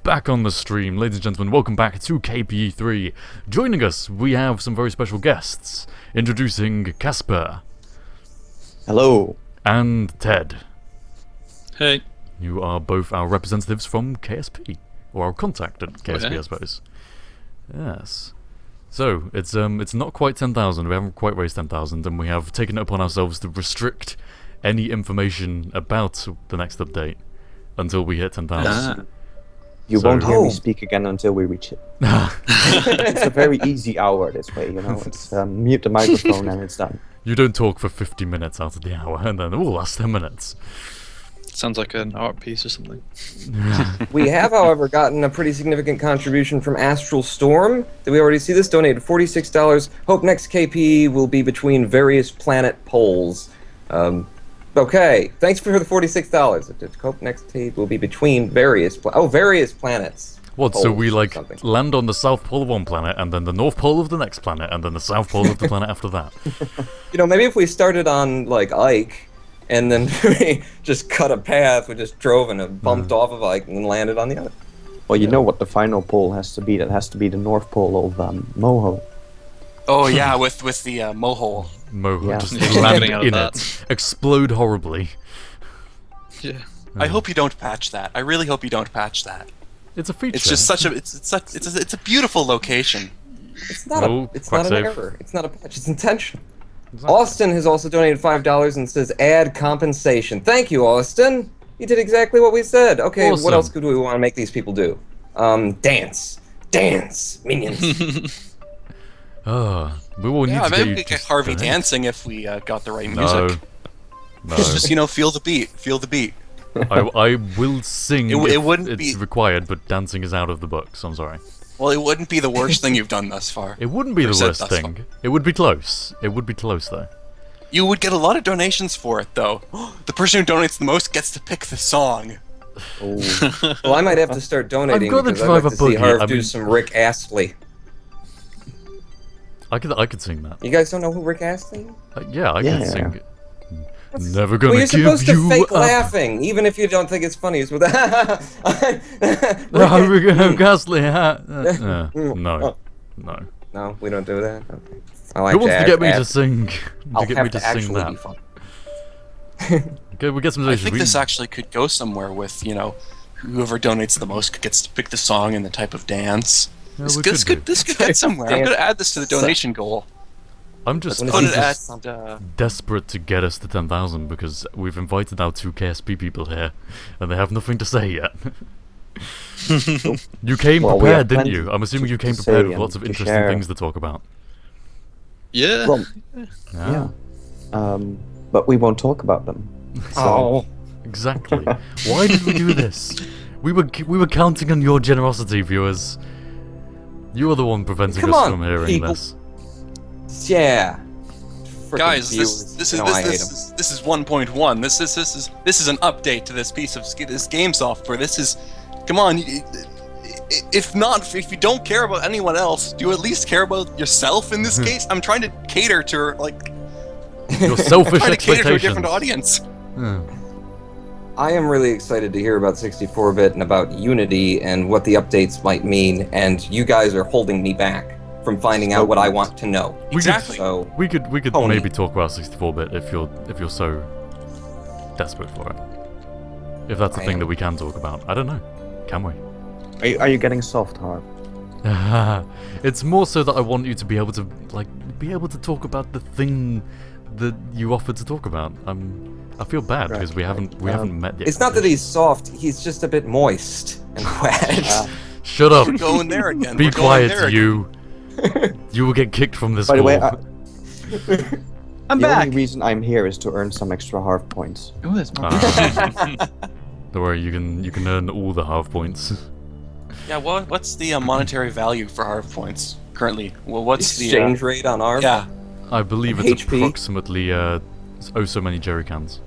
back on the stream. Ladies and gentlemen, welcome back to KPE3. Joining us, we have some very special guests. Introducing Casper. Hello. And Ted. Hey. You are both our representatives from KSP. Or our contact at KSP, I suppose. Yes. So, it's not quite 10,000, we haven't quite raised 10,000, and we have taken it upon ourselves to restrict any information about the next update until we hit 10,000. You won't hear me speak again until we reach it. It's a very easy hour this way, you know. It's mute the microphone and it's done. You don't talk for 50 minutes out of the hour, and then, last 10 minutes. Sounds like an art piece or something. We have, however, gotten a pretty significant contribution from Astral Storm. Did we already see this? Donated $46. Hope next KP will be between various planet poles. Okay, thanks for the $46. Hope next tape will be between various various planets. What, so we land on the south pole of one planet, and then the north pole of the next planet, and then the south pole of the planet after that? You know, maybe if we started on, like, Ike, and then we just cut a path, we just drove and bumped off of Ike and landed on the other. Well, you know what the final pole has to be? That has to be the north pole of Moho. Oh yeah, with the Mohole. Moho, Yeah. just Yeah. land Getting out of in that. it. Explode horribly. Yeah. I hope you don't patch that. I really hope you don't patch that. It's a feature. It's just such a it's a beautiful location. It's not Oh, it's quite not an safe. error. It's not a patch. It's intentional. Exactly. Austin has also donated $5 and says add compensation. Thank you, Austin. You did exactly what we said. Okay, Awesome. what else could we want to make these people do? Dance. Dance. Minions. We will need Yeah, to get maybe you we could get to Harvey dance. dancing if we got the right No. music. No. Just feel the beat. Feel the beat. I will sing It if wouldn't it's be- required, but dancing is out of the books. I'm sorry. Well, it wouldn't be the worst thing you've done thus far. It wouldn't be Or the said worst thus thing. far. It would be close. It would be close, though. You would get a lot of donations for it, though. The person who donates the most gets to pick the song. Oh. Well, I might have to start donating I've got to because I'd drive like a to see buggy. Harv I do mean- some Rick Astley. I could sing that. You guys don't know who Rick Astley is? Yeah, I Yeah. could sing. Never gonna Well, you're give supposed to you fake up. laughing, even if you don't think it's funny. It's with Ghastly hat. No. No, we don't do that. Okay. I like Who wants to act- get me to act- sing? I'll To get have me to to sing actually be that. fun. Okay, we get some I donations. think this actually could go somewhere with, whoever donates the most gets to pick the song and the type of dance. Yeah, This we could get somewhere. I'm Dance. gonna add this to the donation goal. I'm just When Put it's it just at desperate to get us to 10,000 because we've invited our two KSP people here and they have nothing to say yet. You came Well, we prepared, have didn't plenty you? I'm assuming you to came say prepared with and lots of to interesting share. things to talk about. Yeah. Well, Yeah, yeah. But we won't talk about them. Oh, exactly. Why did we do this? We were counting on your generosity, viewers. You are the one preventing Come us on, from hearing people. this. yeah. Frickin' Guys, viewers. this You know I hate 'em. is 1.1. This is an update to this piece of this game software. This is, come on. If you don't care about anyone else, do you at least care about yourself in this case? I'm trying to cater to Your selfish trying to cater to a expectations. different audience. Yeah. I am really excited to hear about 64-bit and about Unity and what the updates might mean, and you guys are holding me back from finding out what I want to know. Exactly. So, We could Pony. maybe talk about 64-bit if you're so desperate for it. If that's a I thing am. that we can talk about. I don't know. Can we? Are you getting soft, Harv? It's more so that I want you to be able to talk about the thing that you offered to talk about. I feel bad Right, because we haven't met yet. it's not that he's soft, he's just a bit moist and wet. Shut up. We're going there again. Be We're going there quiet, again. you. You will get kicked from this By the way, call. I'm the back. only reason I'm here is to earn some extra Harv points. Oh, that's my Don't worry, you can earn all the half points. Yeah, what's the monetary value for hard points currently? Well, what's Exchange rate on our Yeah, I believe it's HP? approximately so many jerry cans.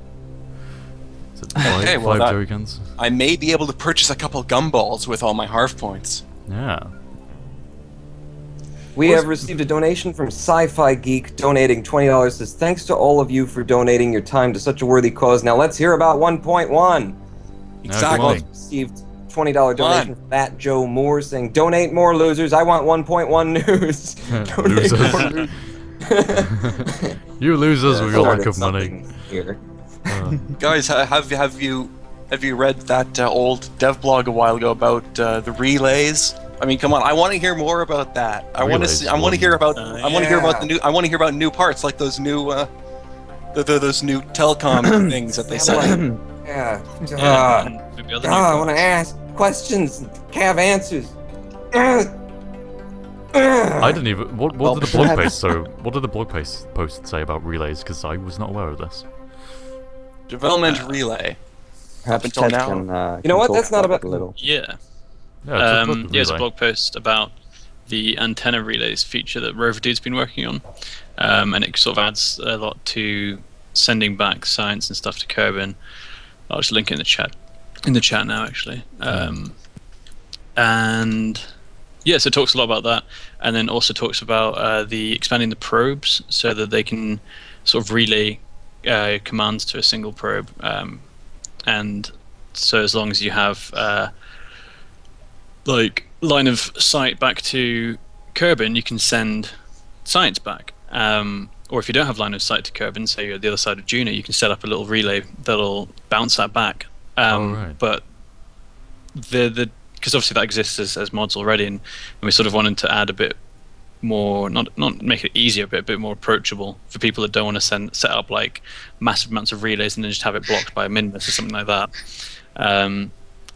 Is it Okay, well, five that- jerry cans? I may be able to purchase a couple gumballs with all my Harv points. Yeah. We have received a donation from Sci-Fi Geek donating $20. Says, thanks to all of you for donating your time to such a worthy cause. Now let's hear about 1.1. Now, come on. Received $20 donation from Fat Joe Moore saying, "Donate more, losers. I want 1.1 news." Donate more losers. You losers with your lack of money. Something Here. Guys, have you read that old dev blog a while ago about the relays? I mean, come on! I want to hear more about that. I want to see. I want to hear about. I want to hear about the new. I want to hear about new parts, like those new, those new telecom things that they sell. Yeah. Maybe other I new want to parts. ask questions and have answers. I didn't even. What Well, did the blog perhaps- What did the blog post say about relays? Because I was not aware of this. Development relay. Perhaps until Ted now. can, You know what? talk That's not about about- it a little. Yeah. Yeah, talk about the Here's a relay. blog post about the antenna relays feature that Rover Dude's been working on, and it sort of adds a lot to sending back science and stuff to Kerbin. I'll just link it in the chat. In the chat now, actually. And yeah, so it talks a lot about that, and then also talks about the expanding the probes so that they can sort of relay commands to a single probe, and so as long as you have like line of sight back to Kerbin, you can send science back. Or if you don't have line of sight to Kerbin, say you're at the other side of Duna, you can set up a little relay that'll bounce that back. Right. But because obviously that exists as mods already, and we sort of wanted to add a bit more, not make it easier, but a bit more approachable for people that don't want to set up like massive amounts of relays and then just have it blocked by a minmus or something like that.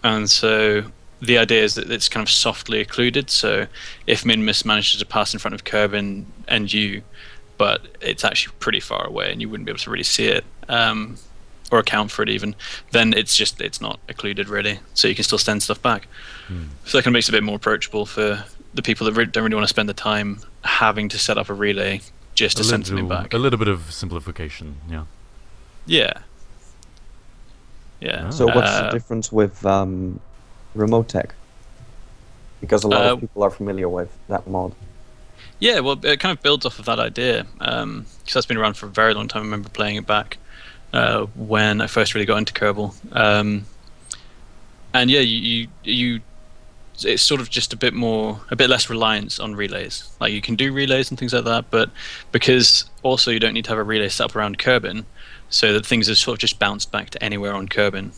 And so the idea is that it's kind of softly occluded, so if minmus manages to pass in front of Kerbin and you, but it's actually pretty far away and you wouldn't be able to really see it, or account for it even, then it's not occluded really, so you can still send stuff back. So that kind of makes it a bit more approachable for the people that don't really want to spend the time having to set up a relay just to send something back. A little bit of simplification, yeah. Yeah. Yeah. So what's the difference with remote tech? Because a lot of people are familiar with that mod. Yeah, well, it kind of builds off of that idea, because that's been around for a very long time. I remember playing it back when I first really got into Kerbal. And yeah, you it's sort of just a bit less reliance on relays. Like you can do relays and things like that, but because also you don't need to have a relay set up around Kerbin, so that things are sort of just bounced back to anywhere on Kerbin.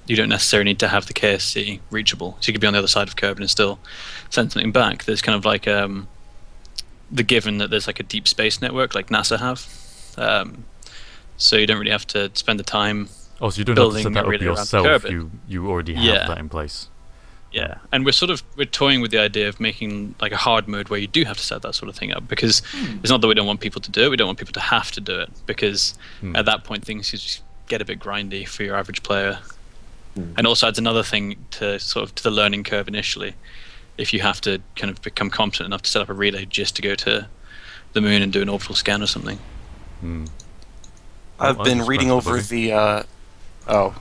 You don't necessarily need to have the KSC reachable, so you could be on the other side of Kerbin and still send something back. There's kind of like the given that there's like a deep space network like NASA have, so you don't really have to spend the time. Oh, so you don't have to set building that a up relay around yourself. Kerbin. You already have Yeah. that in place. Yeah, and we're toying with the idea of making like a hard mode where you do have to set that sort of thing up, because it's not that we don't want people to do it, we don't want people to have to do it, because at that point things just get a bit grindy for your average player. And also adds another thing to sort of to the learning curve initially, if you have to kind of become competent enough to set up a relay just to go to the moon and do an orbital scan or something. I've I been just reading pressed the over button. the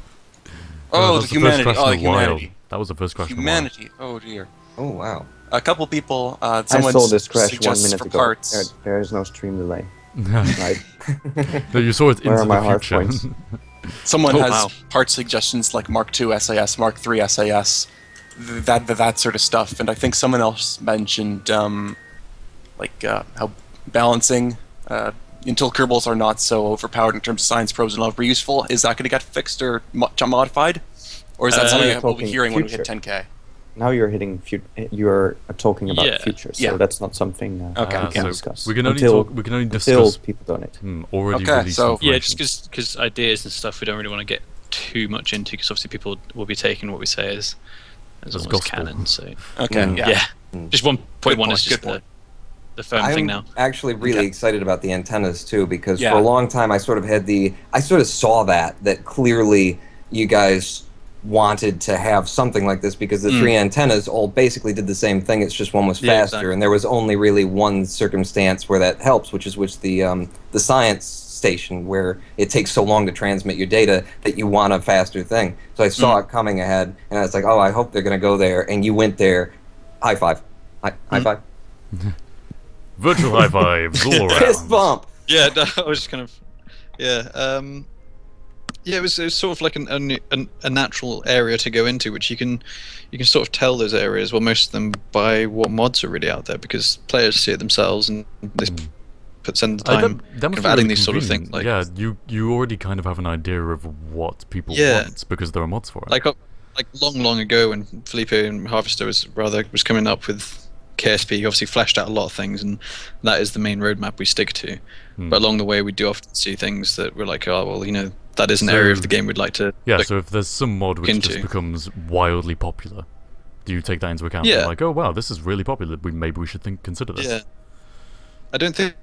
that the was the first humanity. crash Oh, in the a while. humanity. That was the first crash in a while. Humanity. Oh dear. Oh wow. A couple people. I Someone saw this crash 1 suggests minute for ago. parts. There is no stream delay. Right. No, you saw it Where into are my the hard future. points? Someone Oh, has wow. part suggestions like Mark II SAS, Mark III SAS, that sort of stuff. And I think someone else mentioned how balancing until Kerbals are not so overpowered in terms of science probes and love were useful. Is that going to get fixed or modified, or is that something that we'll be talking hearing when we future. hit 10K? Now you're hitting. You're talking about Yeah. future, so Yeah. that's not something Okay, we can so discuss. we can only until, talk. We can only until discuss people donate. already Okay, released so- Yeah, information. just because ideas and stuff we don't really want to get too much into, because obviously people will be taking what we say as As almost gospel. canon. So Okay, yeah. just 1.1 point, is just good point. the firm I'm thing now. actually really excited about the antennas too, because Yeah. for a long time I sort of saw that clearly you guys wanted to have something like this, because the three antennas all basically did the same thing. It's just one was Yeah, faster, exactly. and there was only really one circumstance where that helps, which is the science station, where it takes so long to transmit your data that you want a faster thing. So I saw it coming ahead, and I was like, oh, I hope they're going to go there. And you went there. High five. High five. Virtual high fives all around. Fist bump. Yeah, no, I was just kind of, yeah. Yeah, it was sort of like a natural area to go into, which you can sort of tell those areas. Well, most of them by what mods are really out there, because players see it themselves and they spend the time that must kind of be adding really these sort of things. convenient. Like, yeah, you already kind of have an idea of what people Yeah. want because there are mods for it. like long ago when Felipe and Harvester was coming up with KSP, he obviously fleshed out a lot of things, and that is the main roadmap we stick to. But along the way, we do often see things that we're like, oh well, that is an area of the game we'd like to. Yeah, look so if there's some mod which just into. becomes wildly popular, do you take that into account? Yeah. You're like, oh wow, this is really popular. Maybe we should consider this. Yeah, I don't think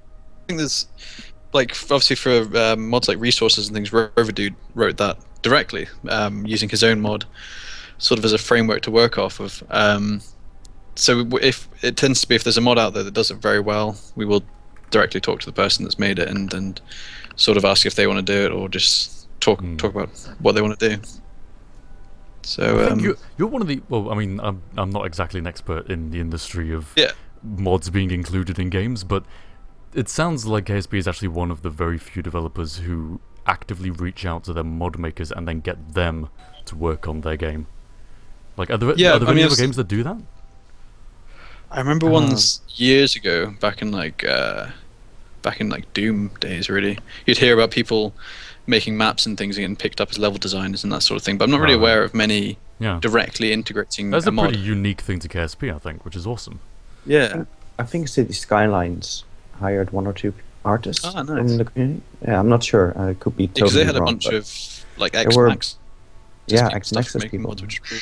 there's like obviously for mods like resources and things. Roverdude wrote that directly using his own mod, sort of as a framework to work off of. So if it tends to be if there's a mod out there that does it very well, we will directly talk to the person that's made it and sort of ask if they want to do it or just talk about what they want to do. So I think you're one of the. Well, I mean, I'm not exactly an expert in the industry of mods being included in games, but it sounds like KSP is actually one of the very few developers who actively reach out to their mod makers and then get them to work on their game. Like, are there any other games that do that? I remember ones years ago, back in like Doom days. Really, you'd hear about people making maps and things and getting picked up as level designers and that sort of thing. But I'm not really aware of many directly integrating. That's a mod. pretty unique thing to KSP, I think, which is awesome. Yeah, I think City Skylines hired 1 or 2 artists nice. from the community. Yeah, I'm not sure. It could be totally because they had a wrong, bunch but of like there X were- Max. yeah, stuff X-Nexus making people. mods, which is cool.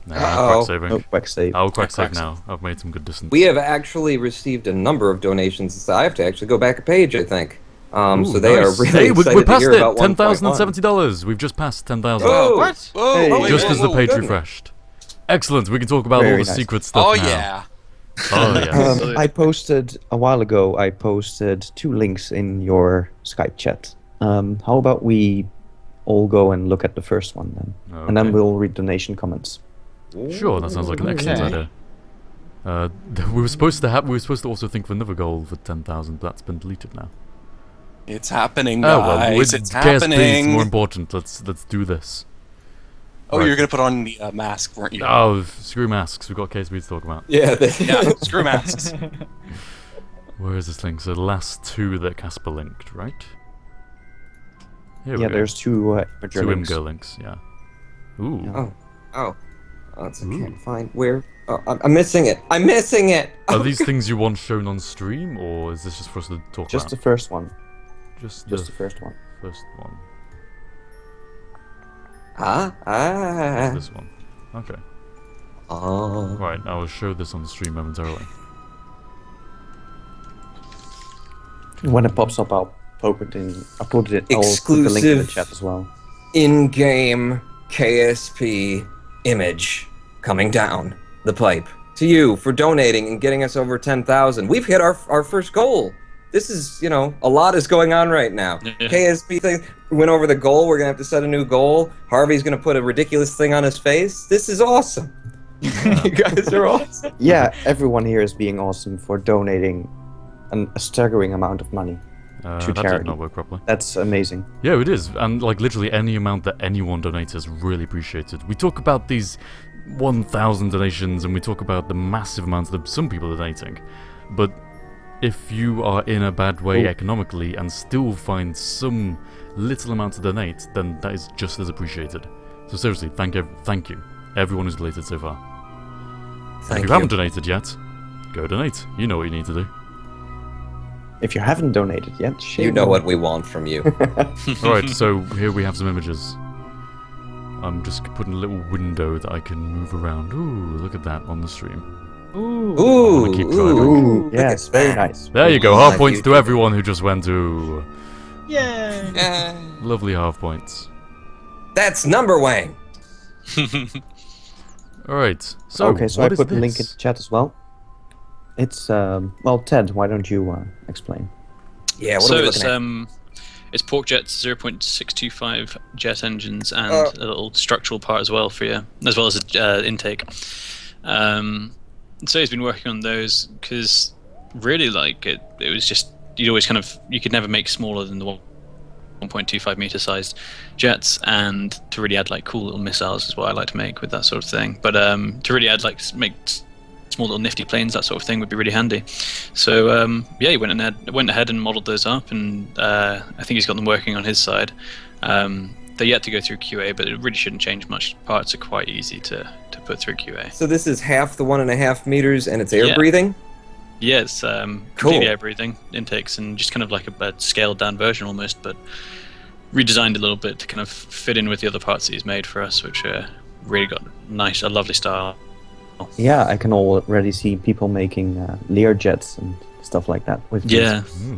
Quack saving. No, quick save. I'll quack save Quack now. I've made some good distance. We have actually received a number of donations. I have to actually go back a page, I think. Ooh, So they nice. are really Hey, excited we're to past hear it. about $10,070. We've just passed 10,000. Whoa! What? Whoa! Hey. wait, Just whoa, as the whoa. page goodness. refreshed. Excellent. We can talk about all Very the nice. secret stuff Oh now. yeah. Oh yeah. I posted a while ago. I posted 2 links in your Skype chat. How about we all go and look at the first one then, and then Okay. we'll read donation comments. Sure, that sounds like an excellent Okay. idea. We were supposed to also think of another goal for 10,000, but that's been deleted now. It's happening, Oh guys. well, with it's KSP, happening. it's more important. Let's do this. Oh, Right. you're gonna put on the mask, weren't you? Oh, screw masks. We've got KSP to talk about. Yeah. Yeah, screw masks. Where is this link? So the last 2 that Casper linked, right? Here we Yeah, go. there's 2 two links. Imgur links. Yeah. Ooh. Oh, that's I can't find where. Oh, I'm missing it. I'm missing it. Are these things you want shown on stream, or is this just for us to talk Just the about? first one. Just Just the first one. first one. This one. Okay. Right, I will show this on the stream momentarily. When it pops up, I'll put it in. I'll put the link in the Exclusive. chat as well. In-game KSP image coming down the pipe to you for donating and getting us over 10,000. We've hit our first goal. This is, a lot is going on right now. Yeah. KSP thing, we went over the goal. We're going to have to set a new goal. Harvey's going to put a ridiculous thing on his face. This is awesome. You guys are awesome. Yeah, everyone here is being awesome for donating a staggering amount of money. That did charity. not work properly. That's amazing. Yeah, it is, and like literally any amount that anyone donates is really appreciated. We talk about these 1,000 donations, and we talk about the massive amounts that some people are donating, but if you are in a bad way economically and still find some little amount to donate, then that is just as appreciated. So seriously, thank you, everyone who's donated so far. And if you haven't donated yet, go donate. You know what you need to do. If you haven't donated yet, shame You know on what we want from you. Alright, so here we have some images. I'm just putting a little window that I can move around. Ooh, look at that on the stream. Ooh, wanna keep ooh, driving. Ooh, look yes, at very that. nice. There you go, Oh, half my points to YouTube. everyone who just went to... Yay! Lovely half points. That's number Wang. Alright, so Okay, so I what is put the link in this? the chat as well. It's well, Ted, why don't you explain? Yeah, what So are we it's looking at? it's pork jets, 0.625 jet engines, and Uh. a little structural part as well for you, as well as a intake. So he's been working on those because really, like it was just you could never make smaller than the 1.25 meter sized jets, and to really add like cool little missiles is what I like to make with that sort of thing. But to really add like make small little nifty planes, that sort of thing would be really handy. So yeah, he went ahead and modeled those up, and I think he's got them working on his side. They're yet to go through QA, but it really shouldn't change much. Parts are quite easy to put through QA. So this is half the 1.5 meters, and it's air breathing? Yeah, it's completely air breathing intakes, and just kind of like a scaled down version almost, but redesigned a little bit to kind of fit in with the other parts that he's made for us, which really got a lovely style. Yeah, I can already see people making Learjets and stuff like that with Yeah. these.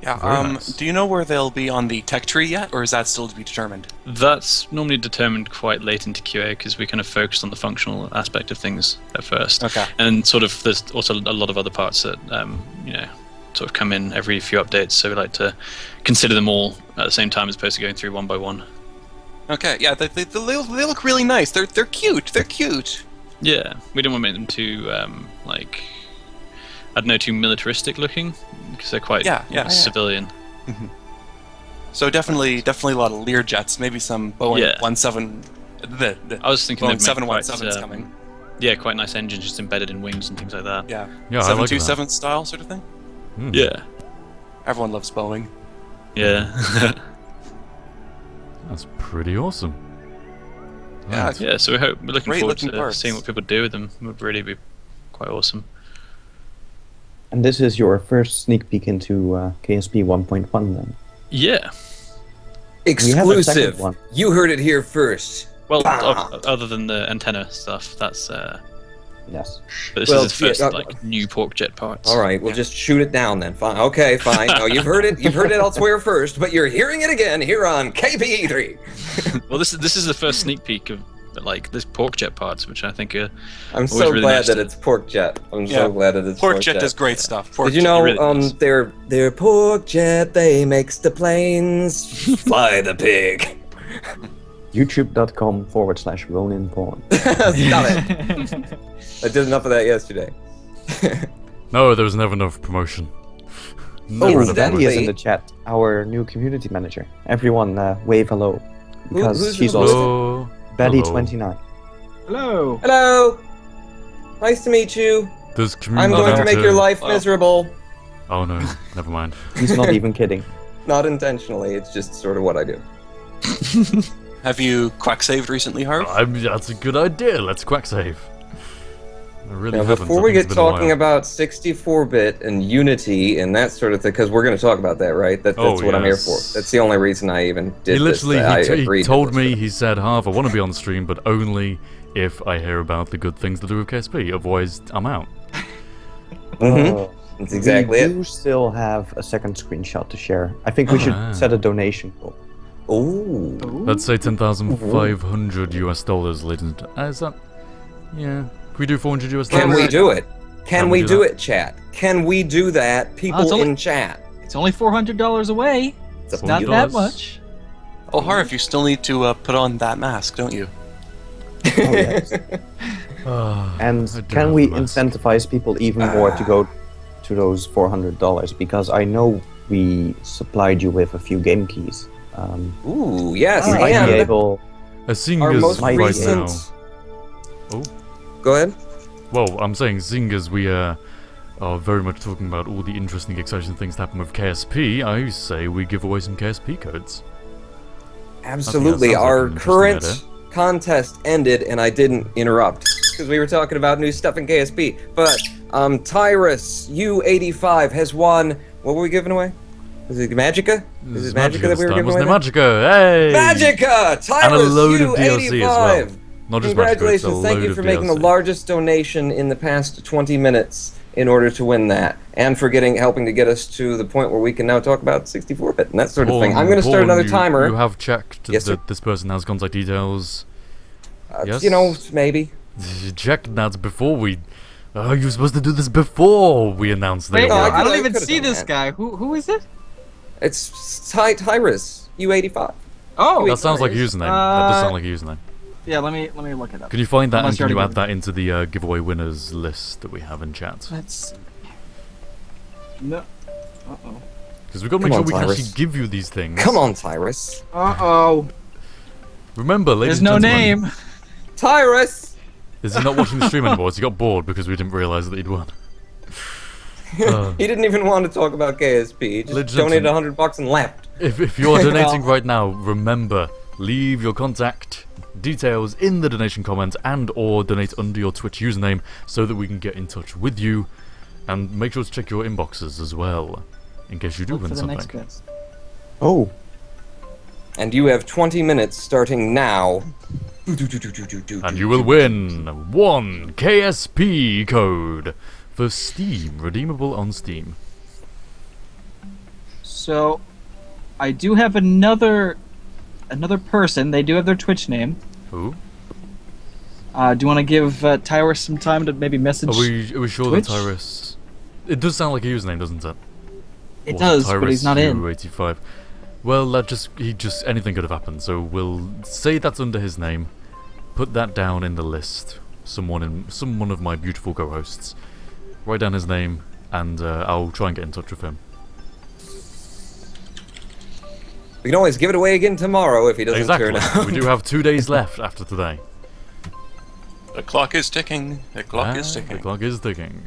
Yeah. Very nice. Do you know where they'll be on the tech tree yet, or is that still to be determined? That's normally determined quite late into QA because we kind of focused on the functional aspect of things at first. Okay. And sort of there's also a lot of other parts that sort of come in every few updates, so we like to consider them all at the same time as opposed to going through one by one. Okay. Yeah. They look really nice. They're cute. They're cute. Yeah, we don't want to make them too I don't know, too militaristic looking because they're quite civilian. Mm-hmm. So definitely a lot of Learjets. Maybe some Boeing 17. I was thinking Boeing they'd make 717's coming. Yeah, quite nice engines just embedded in wings and things like that. Yeah. Yeah, I like 727 style sort of thing. Yeah. Everyone loves Boeing. Yeah. That's pretty awesome. Yeah. Right. Yeah, so we're looking forward to parts. seeing what people do with them. It would really be quite awesome. And this is your first sneak peek into KSP 1.1 then? Yeah. We have a second Exclusive. one. You heard it here first. Well, Bah! other than the antenna stuff, that's. Yes. But this Well, is the first yeah, like new pork jet parts. All right, we'll just shoot it down then. Fine. Okay, fine. No, you've heard it. You've heard it elsewhere first, but you're hearing it again here on KPE3. Well, this is the first sneak peek of like this pork jet parts, which I think are. I'm Always so really glad nice that to- it's pork jet. I'm Yeah. so glad that it's Pork Jet does great stuff. Pork Did you Jet know really does. their pork jet they makes the planes fly the pig. YouTube.com/Ronin Porn. Stop it. I did enough of that yesterday. No, there was never enough promotion. Oh, Never enough Betty is promotion. in the chat, our new community manager. Everyone wave hello. Because who's she's the- also Hello. Betty29. Hello. Hello. Nice to meet you. Does I'm community going to make your manager- life miserable. Oh no, never mind. He's not even kidding. Not intentionally. It's just sort of what I do. Have you quack saved recently, Harv? That's a good idea. Let's quack save. I really Now, haven't. before I we think it's get been a talking while. about 64-bit and Unity and that sort of thing, because we're going to talk about that, right? That's Oh, what I'm here for. yes. That's the only reason I even did He literally this. I he agreed to told this. me, he said, Harv, I want to be on the stream, but only if I hear about the good things to do with KSP. Otherwise, I'm out. Mhm. That's exactly we it. do still have a second screenshot to share. I think we should Ah. set a donation goal. Ooh. Let's say $10,500 US, ladies and gentlemen. Is that? Yeah. Can we do $400 US? Can we do it? Can we do that? it, chat? Can we do that? it's People only- in chat. It's only $400 away. It's It's up not to you. that much. Oh, Harv, you still need to put on that mask, don't you? Oh, yes. Ah, And I do can have we the mask. incentivize people even more to go to those $400? Because I know we supplied you with a few game keys. Ooh, yes, We might be and able. Seeing our as most right recent. now. Oh. Go ahead. Well, I'm saying, seeing as we are very much talking about all the interesting, exciting things that happen with KSP, I say we give away some KSP codes. Absolutely. sounds like Our an interesting current idea. contest ended, and I didn't interrupt because we were talking about new stuff in KSP. But Tyrus U85 has won. What were we giving away? Is it Magica? Is it Magica that we were giving away? Wasn't it Magica? Hey! Magica! And a Tyrus load of DLC as well. U85. Not just Magica, it's a Congratulations! Thank you load for of making the DLC. largest donation in the past 20 minutes in order to win that, and for helping to get us to the point where we can now talk about 64-bit and that sort of thing. I'm going to start another timer. You have checked Yes, sir. that this person has contact details. Yes? You know, maybe. You checked that before we. Oh, you were supposed to do this before we announced Wait, that. No, I I could've- don't I even could've see done this that. guy. Who is it? It's Tyrus U85. Oh, That sounds like a username. That does sound like a username. yeah. Let me look it up. Can you find that Unless and can you you already add that into the giveaway winners list that we have in chat? Let's. No. Uh oh. Because we've got to make Come sure on, we can Tyrus. actually give you these things. Come on, Tyrus. Uh-oh. Remember, ladies There's no and gentlemen, name. Tyrus! is he not watching the stream anymore? Has he got bored because we didn't realise that he'd won? He didn't even want to talk about KSP. He just Ladies and donated gentlemen, $100 and left. If you are donating right now, remember, leave your contact details in the donation comment and or donate under your Twitch username so that we can get in touch with you, and make sure to check your inboxes as well in case you do Look win for the next something. bits. Oh, And you have 20 minutes starting now. And you will win 1 KSP code for Steam, redeemable on Steam. So, I do have another person. They do have their Twitch name. Who? Do you want to give Tyrus some time to maybe message? Are we sure Twitch? that Tyrus... It does sound like a username, doesn't it? It Or does, but he's not in. Tyrus85. Well, anything could have happened, so we'll say that's under his name. Put that down in the list. Someone of my beautiful co-hosts. Write down his name, and I'll try and get in touch with him. We can always give it away again tomorrow if he doesn't turn Exactly. up. We do have 2 days left after today. The clock is ticking. The clock is The ticking. clock is ticking.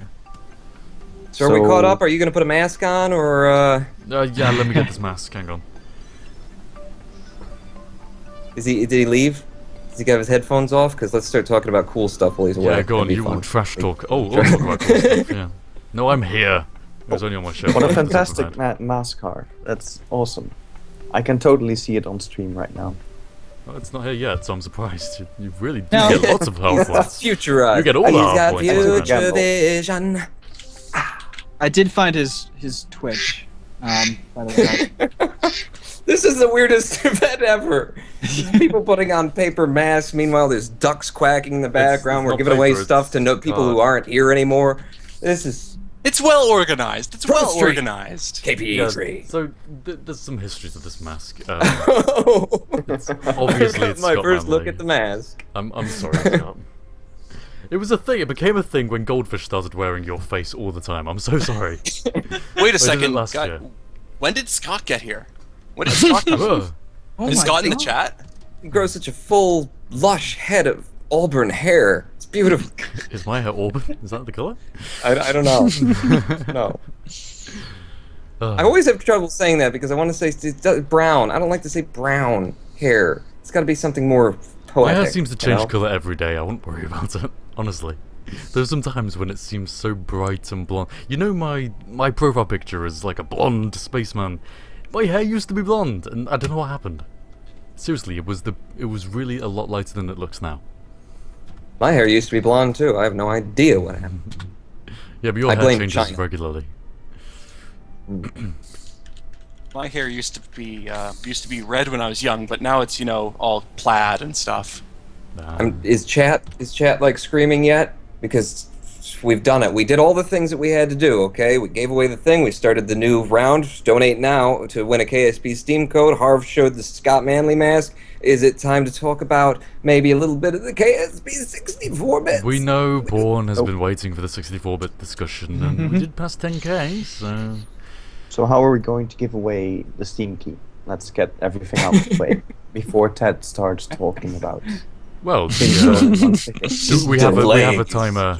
So are we caught up? Are you going to put a mask on, or Yeah, let me get this mask. Hang on. did he leave? Does he have his headphones off? Because let's start talking about cool stuff while he's away. Yeah, go on. That'd be You will fun. trash talk. Oh, we'll talk about cool stuff. Yeah. No, I'm here. It was only on my show. what a I'm fantastic prepared. mask car. That's awesome. I can totally see it on stream right now. Well, it's not here yet, so I'm surprised. You really do No. get lots of health points. Future. You get all He's the health got points. future vision. I did find his Twitch. By the way. This is the weirdest event ever. People putting on paper masks. Meanwhile, there's ducks quacking in the background. it's We're not giving away paper, stuff to it's people who card. aren't here anymore. This is It's well organized. It's well Street. organized. Yeah, KPE3. so there's some history to this mask. Oh. Obviously, it's my Scott first look Manley. at the mask. I'm sorry, Scott. It was a thing. It became a thing when Goldfish started wearing your face all the time. I'm so sorry. Wait a did it second. last God, year. when did Scott get here? When did Scott come? Ugh. Oh Is my Scott in the God. chat? You grow such a full, lush head of auburn hair. It's beautiful. Is my hair auburn? Is that the colour? I don't know. No. I always have trouble saying that because I want to say brown. I don't like to say brown hair. It's got to be something more poetic. My hair seems to you change know? colour every day. I wouldn't worry about it, honestly. There's some times when it seems so bright and blonde. You know, my profile picture is like a blonde spaceman. My hair used to be blonde, and I don't know what happened. Seriously, it was really a lot lighter than it looks now. My hair used to be blonde too. I have no idea what happened. Yeah, but your I hair blame changes China. regularly. My hair used to be red when I was young, but now it's all plaid and stuff. Is chat like screaming yet? Because we've done it. We did all the things that we had to do. Okay, we gave away the thing. We started the new round. Donate now to win a KSP Steam code. Harv showed the Scott Manley mask. Is it time to talk about maybe a little bit of the KSP 64-bit? We know Bourne has been waiting for the 64-bit discussion, and we did pass 10k, so... So how are we going to give away the Steam key? Let's get everything out of the way before Ted starts talking about. Well, we have a timer.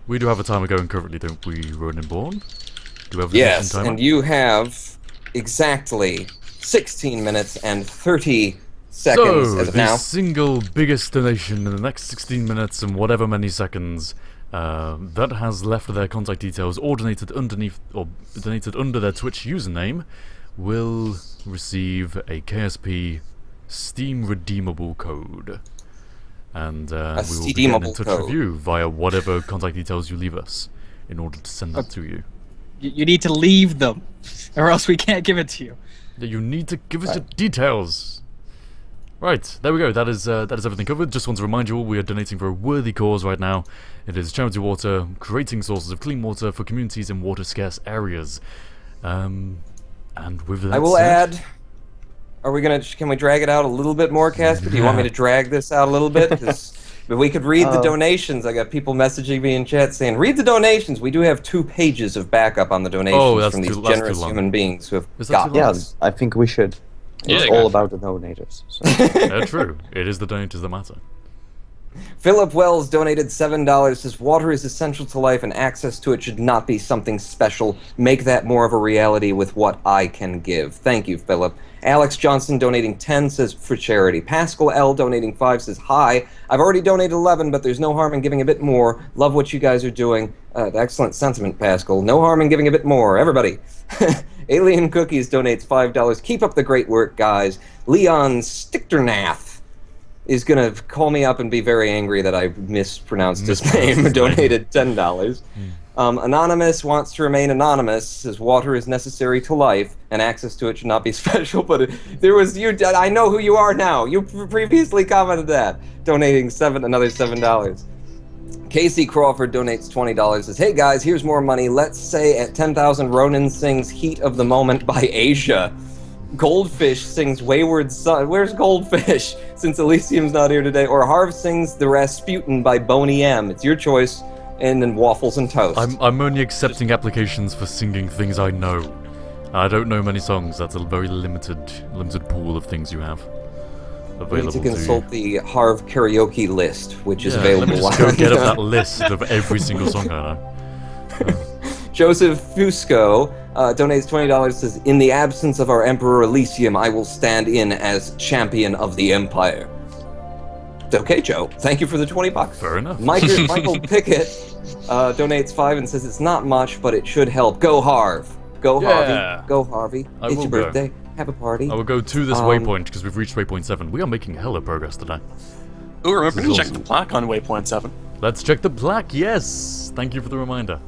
We do have a timer going currently, don't we, Ronan Bourne? Do we have a Yes, timer? and you have exactly 16 minutes and 30 seconds So, as of the now. single biggest donation in the next 16 minutes and whatever many seconds that has left their contact details or donated under their Twitch username will receive a KSP Steam redeemable code. And we will be getting in redeemable touch code. with you via whatever contact details you leave us in order to send that to you. You need to leave them, or else we can't give it to you. Yeah, you need to give us the details. Right, there we go. That is everything covered. Just want to remind you all, we are donating for a worthy cause right now. It is charity water, creating sources of clean water for communities in water-scarce areas. And with that I will said, add. Can we drag it out a little bit more, Casper? Do you want me to drag this out a little bit? 'Cause But we could read the donations. I got people messaging me in chat saying, read the donations. We do have 2 pages of backup on the donations from these generous human beings who have got us. I think we should. It's all about the donators. So. True. It is the donators that matter. Philip Wells donated $7. Says, water is essential to life and access to it should not be something special. Make that more of a reality with what I can give. Thank you, Philip. Alex Johnson donating 10 says, for charity. Pascal L donating 5 says, hi. I've already donated 11, but there's no harm in giving a bit more. Love what you guys are doing. Excellent sentiment, Pascal. No harm in giving a bit more. Everybody. Alien Cookies donates $5. Keep up the great work, guys. Leon Stichternath is going to call me up and be very angry that I mispronounced his name. Donated $10. Anonymous wants to remain anonymous, says water is necessary to life and access to it should not be special, but there was you. I know who you are now. You previously commented that. Donating another $7. Casey Crawford donates $20, says, hey guys, here's more money. Let's say at 10,000 Ronan sings Heat of the Moment by Asia. Goldfish sings Wayward Son. Where's Goldfish? Since Elysium's not here today. Or Harv sings The Rasputin by Boney M. It's your choice. And then Waffles and Toast. I'm only accepting applications for singing things I know. I don't know many songs. That's a very limited pool of things you have available. You need to consult the Harv karaoke list, which is available. Let me just go get up that list of every single song I know. Joseph Fusco donates $20, says, in the absence of our Emperor Elysium, I will stand in as champion of the Empire. Okay, Joe. Thank you for the $20. Fair enough. Michael Pickett donates 5 and says, it's not much, but it should help. Go Harv. Go Harvey. Go Harvey. It's your birthday. Have a party. I will go to this waypoint because we've reached waypoint 7. We are making hella progress today. Ooh, remember to check the plaque on waypoint 7. Let's check the plaque, yes! Thank you for the reminder.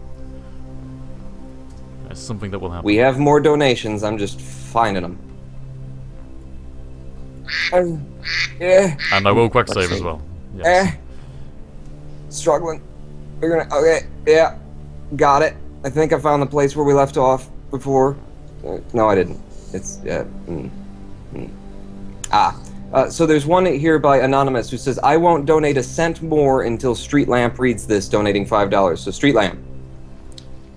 That's something that will happen. We have more donations, I'm just finding them. And I will quick save as well. Yes. Struggling. We're gonna. Okay. Yeah. Got it. I think I found the place where we left off before. No, I didn't. It's so there's one here by Anonymous who says, I won't donate a cent more until Street Lamp reads this, donating $5. So Street Lamp.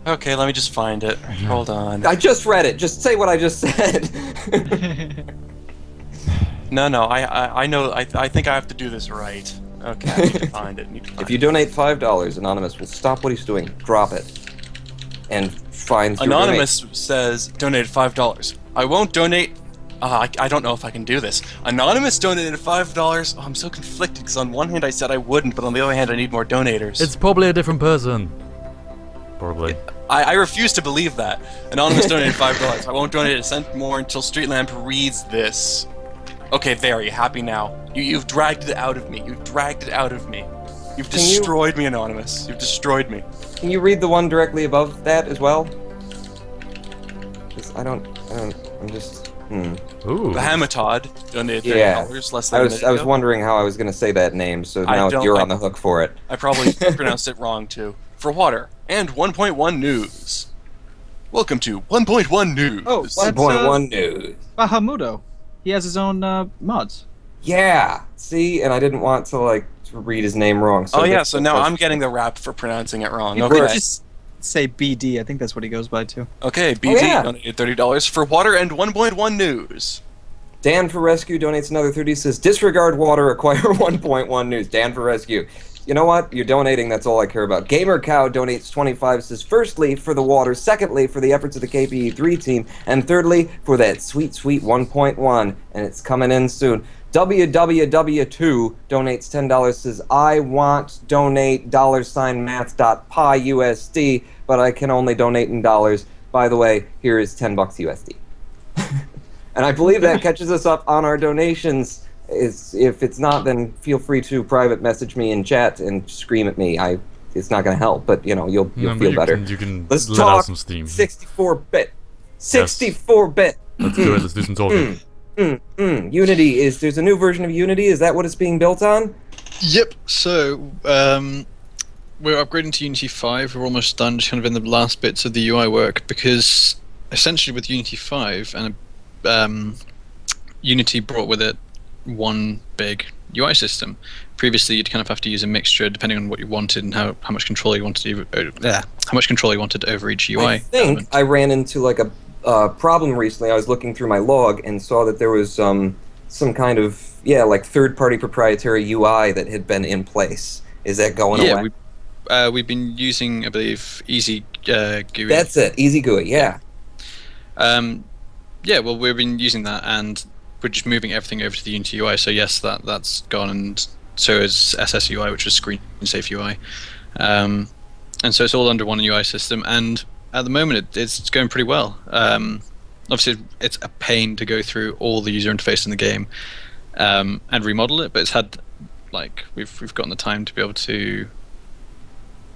Okay, let me just find it. Hold on. I just read it. Just say what I just said. No, I know. I think I have to do this right. Okay, I need to find it. If you donate $5, Anonymous will stop what he's doing, drop it, and find. Anonymous says donated $5. I won't donate. I don't know if I can do this. Anonymous donated $5. Oh, I'm so conflicted because on one hand I said I wouldn't, but on the other hand I need more donators. It's probably a different person. Probably. I refuse to believe that. Anonymous donated $5. I won't donate a cent more until Street Lamp reads this. Okay, there. Are you happy now? You've dragged it out of me. You've dragged it out of me. You've destroyed me, Anonymous. You've destroyed me. Can you read the one directly above that as well? I'm just. Ooh. Bahamatod donated $30 less than a minute ago. I was wondering how I was going to say that name, so now you're on the hook for it. I probably pronounced it wrong too. For water and 1.1 news. Welcome to 1.1 news. Oh, 1.1 news. Bahamudo. He has his own mods. Yeah. See, and I didn't want to read his name wrong. So so now I'm getting the rap for pronouncing it wrong. You okay. could just say BD. I think that's what he goes by too. Okay, BD donated $30 for water and 1.1 news. Dan for Rescue donates another 30. Says disregard water, acquire 1.1 news. Dan for Rescue. You know what? You're donating. That's all I care about. Gamer Cow donates 25. Says firstly for the water, secondly for the efforts of the KPE3 team, and thirdly for that sweet 1.1. And it's coming in soon. WWW2 donates $10. Says I want donate $math.pi USD, but I can only donate in dollars. By the way, here is $10 USD. And I believe that catches us up on our donations. If it's not, then feel free to private message me in chat and scream at me. It's not going to help, but you'll feel better. You can Let's let talk out some steam. 64-bit. 64-bit. Let's do it. Let's do some talking. Unity there's a new version of Unity. Is that what it's being built on? Yep. So we're upgrading to Unity 5. We're almost done, just kind of in the last bits of the UI work, because essentially with Unity 5 and Unity brought with it one big UI system. Previously, you'd kind of have to use a mixture depending on what you wanted and how much control you wanted over each UI. I think element. I ran into like a problem recently. I was looking through my log and saw that there was some kind of like third-party proprietary UI that had been in place. Is that going away? Yeah, we've been using, I believe, Easy GUI. That's it, Easy GUI. Yeah. Yeah, well, we've been using that, and we're just moving everything over to the Unity UI. So yes, that's gone, and so is SSUI, which is Screen Safe UI. And so it's all under one UI system, and at the moment it's going pretty well. Obviously, it's a pain to go through all the user interface in the game and remodel it, but it's had we've gotten the time to be able to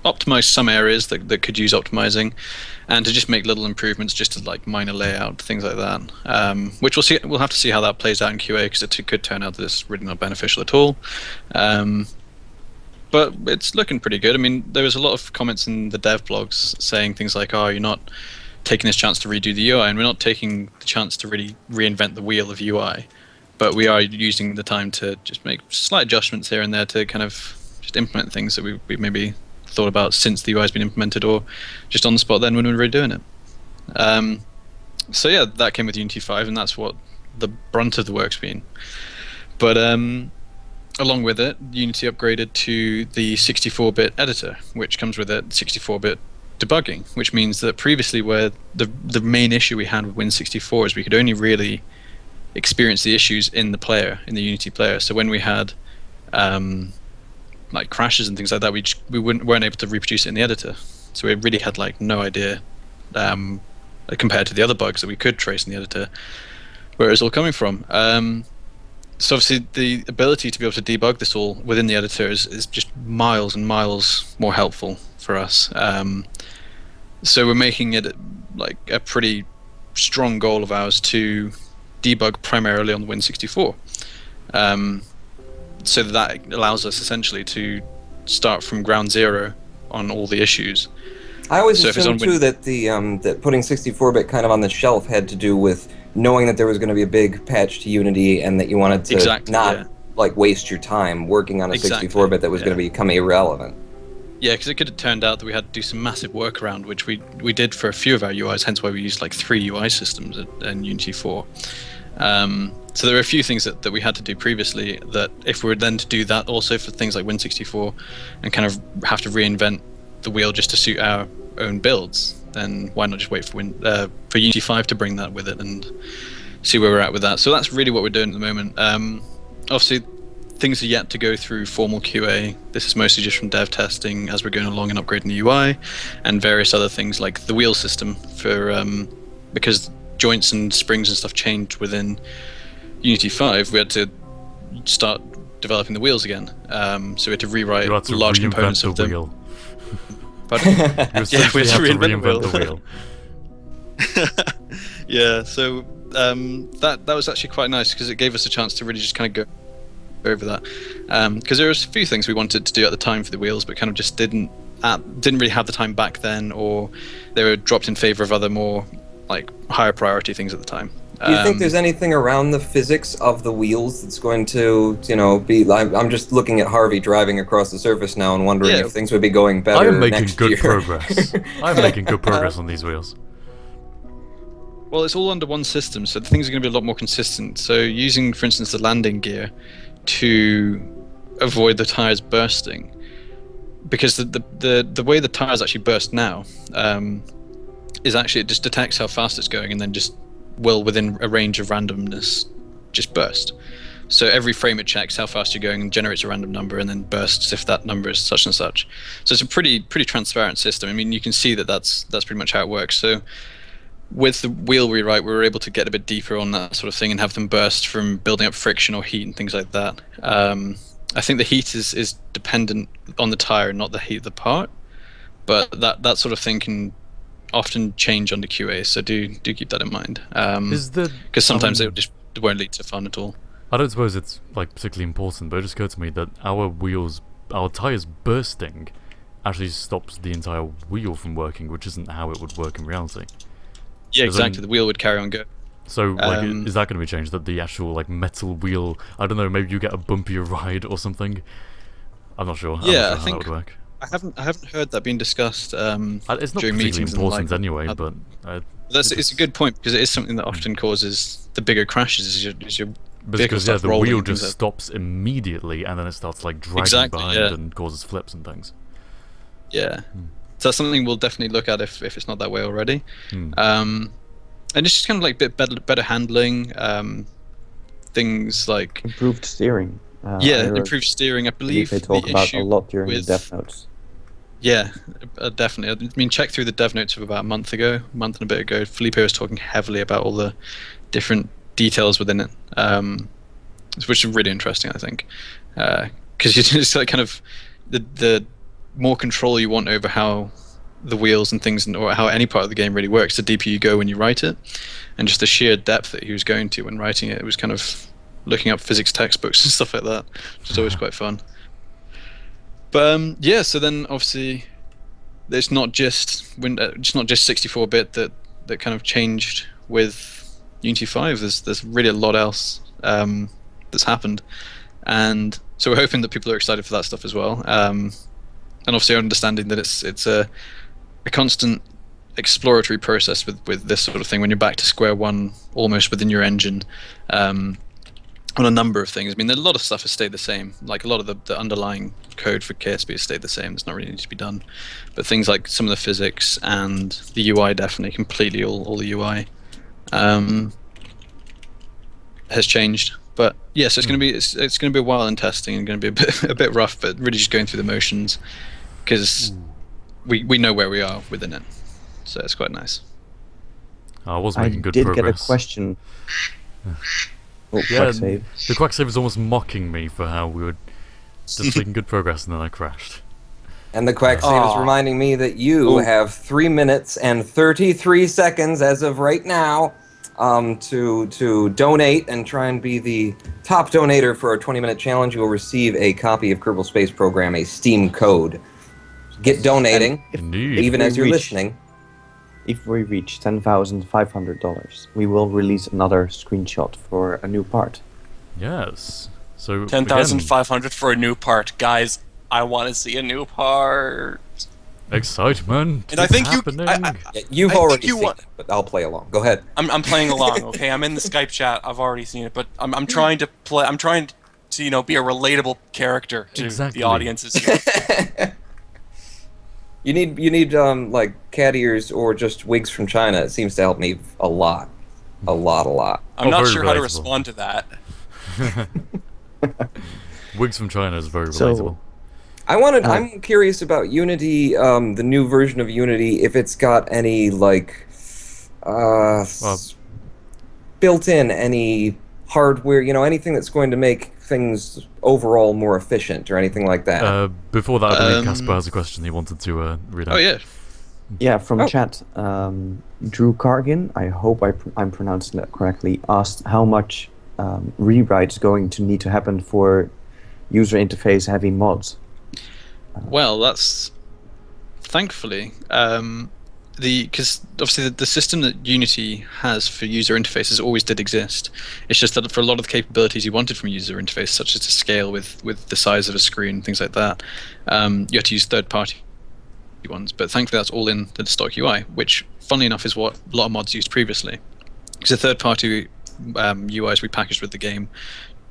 optimize some areas that could use optimizing, and to just make little improvements just to like minor layout, things like that, which we'll have to see how that plays out in QA, because it could turn out that it's really not beneficial at all, but it's looking pretty good. I mean, there was a lot of comments in the dev blogs saying things like, oh, you're not taking this chance to redo the UI, and we're not taking the chance to really reinvent the wheel of UI, but we are using the time to just make slight adjustments here and there to kind of just implement things that we maybe thought about since the UI has been implemented, or just on the spot then when we were redoing it. So yeah, that came with Unity 5, and that's what the brunt of the work's been. But along with it, Unity upgraded to the 64-bit editor, which comes with it 64-bit debugging, which means that previously, where the main issue we had with Win64 is we could only really experience the issues in the player, in the Unity player. So when we had like crashes and things like that, we weren't able to reproduce it in the editor. So we really had like no idea compared to the other bugs that we could trace in the editor where it's all coming from. So obviously the ability to be able to debug this all within the editor is just miles and miles more helpful for us. So we're making it like a pretty strong goal of ours to debug primarily on the Win64. So that allows us essentially to start from ground zero on all the issues. I always assumed too that that putting 64-bit kind of on the shelf had to do with knowing that there was going to be a big patch to Unity, and that you wanted to not like waste your time working on a 64-bit that was going to become irrelevant. Yeah, because it could have turned out that we had to do some massive workaround, which we did for a few of our UIs, hence why we used like 3 UI systems in Unity 4. So there were a few things that we had to do previously that if we were then to do that also for things like Win64 and kind of have to reinvent the wheel just to suit our own builds, then why not just wait for Unity 5 to bring that with it and see where we're at with that. So that's really what we're doing at the moment. Obviously, things are yet to go through formal QA. This is mostly just from dev testing as we're going along and upgrading the UI, and various other things like the wheel system for because joints and springs and stuff changed within Unity 5, we had to start developing the wheels again. So we had to rewrite large components of them. Wheel. Pardon? You essentially had to reinvent the wheel. Yeah, so that was actually quite nice, because it gave us a chance to really just kind of go over that. Because there was a few things we wanted to do at the time for the wheels, but kind of just didn't really have the time back then, or they were dropped in favor of other more like higher priority things at the time. Do you think there's anything around the physics of the wheels that's going to, be? I'm just looking at Harvey driving across the surface now and wondering if things would be going better I'm making next good year. progress. I'm making good progress on these wheels. Well, it's all under one system, so things are going to be a lot more consistent. So using, for instance, the landing gear to avoid the tires bursting, because the way the tires actually burst now is actually it just detects how fast it's going and then just will, within a range of randomness, just burst. So every frame it checks how fast you're going and generates a random number and then bursts if that number is such and such. So it's a pretty transparent system. I mean, you can see that's pretty much how it works. So with the wheel rewrite, we were able to get a bit deeper on that sort of thing and have them burst from building up friction or heat and things like that. I think the heat is dependent on the tire, not the heat of the part, but that sort of thing can often change under QA, so do keep that in mind. Because sometimes it just won't lead to fun at all. I don't suppose it's like particularly important, but it just occurred to me that our tires bursting actually stops the entire wheel from working, which isn't how it would work in reality. Yeah, exactly. The wheel would carry on going. So, like, is that going to be changed? That the actual like metal wheel? I don't know. Maybe you get a bumpier ride or something. I'm not sure. Yeah, I'm not sure I how think that would work. I haven't heard that being discussed It's not during particularly meetings important and anyway, but it's a good point because it is something that often causes the bigger crashes. Is your vehicle because starts the rolling wheel and things just stops immediately, and then it starts like dragging Exactly, behind yeah. and causes flips and things. Yeah, so that's something we'll definitely look at if it's not that way already. Hmm. And it's just kind of like better handling, things like Improved steering. I heard improved steering. I believe they talk the about issue a lot during the with dev notes. Yeah, definitely. I mean, check through the dev notes of about a month and a bit ago. Felipe was talking heavily about all the different details within it, which is really interesting, I think, because you just like kind of the more control you want over how the wheels and things, or how any part of the game really works, the deeper you go when you write it, and just the sheer depth that he was going to when writing it. It was kind of looking up physics textbooks and stuff like that, which is always quite fun. But yeah, so then obviously it's not just 64-bit that kind of changed with Unity 5. There's really a lot else that's happened, and so we're hoping that people are excited for that stuff as well. And obviously understanding that it's a constant exploratory process with this sort of thing when you're back to square one almost within your engine. On a number of things. I mean, a lot of stuff has stayed the same. Like a lot of the underlying code for KSP has stayed the same. There's not really need to be done. But things like some of the physics and the UI, definitely completely all the UI has changed. But yes, yeah, so it's going to be a while in testing and going to be a bit rough, but really just going through the motions because we know where we are within it. So it's quite nice. I was making good did progress. get a question. Oh, Yeah, quack save. the quack save was almost mocking me for how we were just making good progress and then I crashed. And the quack save is reminding me that you have 3 minutes and 33 seconds as of right now to donate and try and be the top donator for our 20-minute challenge. You will receive a copy of Kerbal Space Program, a Steam code. Get donating, Indeed. even as you're listening. If we reach $10,500, we will release another screenshot for a new part. Yes. So 10,500 for a new part, guys. I want to see a new part. Excitement! And I think you've already seen it, but I'll play along. Go ahead. I'm playing along. Okay, I'm in the Skype chat. I've already seen it, but I'm trying to play. I'm trying to be a relatable character to the audiences. You need like cat ears or just wigs from China. It seems to help me a lot. I'm not sure how to respond to that. Wigs from China is very relatable. I'm curious about Unity, the new version of Unity, if it's got any like built-in any hardware, anything that's going to make things overall more efficient or anything like that. Before that, I believe Casper has a question he wanted to read out. Oh yeah. Yeah, from chat, Drew Cargin, I hope I'm pronouncing that correctly, asked how much rewrite is going to need to happen for user interface heavy mods. Well, that's thankfully because obviously the system that Unity has for user interfaces always did exist. It's just that for a lot of the capabilities you wanted from user interface, such as to scale with the size of a screen, things like that, you had to use third-party ones. But thankfully, that's all in the stock UI, which, funnily enough, is what a lot of mods used previously. Because the third-party UIs we packaged with the game